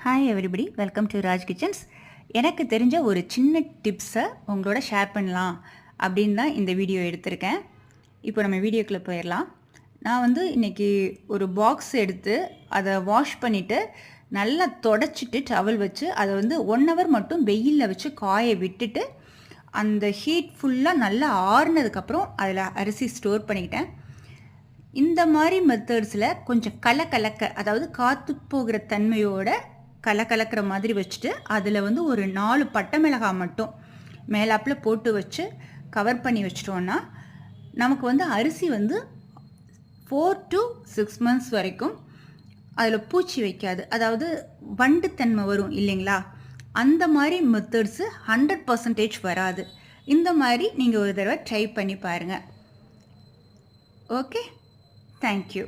Hi everybody, welcome to Raj kitchens. எனக்கு தெரிஞ்ச ஒரு சின்ன டிப்ஸை உங்களோட ஷேர் பண்ணலாம் அப்படின்னு தான் இந்த வீடியோ எடுத்திருக்கேன். இப்போ நம்ம வீடியோக்குள்ளே போயிடலாம். நான் இன்றைக்கி ஒரு பாக்ஸ் எடுத்து அதை வாஷ் பண்ணிவிட்டு நல்லா தொடச்சிட்டு டவல் வச்சு அதை 1 ஹவர் மட்டும் வெயிலில் வச்சு காய விட்டுட்டு அந்த ஹீட் ஃபுல்லாக நல்லா ஆறுனதுக்கப்புறம் அதில் அரிசி ஸ்டோர் பண்ணிக்கிட்டேன். இந்த மாதிரி மெத்தட்ஸில் கொஞ்சம் கலக்க அதாவது காற்று போகிற தன்மையோட கலக்கிற மாதிரி வச்சுட்டு அதில் ஒரு 4 பட்டை மிளகாய் மட்டும் மேலாப்பில் போட்டு வச்சு கவர் பண்ணி வச்சிட்டோன்னா நமக்கு அரிசி 4 to 6 months வரைக்கும் அதில் பூச்சி வைக்காது. அதாவது வண்டு தன்மை வரும் இல்லைங்களா, அந்த மாதிரி மெத்தட்ஸு 100% வராது. இந்த மாதிரி நீங்கள் ஒரு தடவை ட்ரை பண்ணி பாருங்கள். Okay, thank you.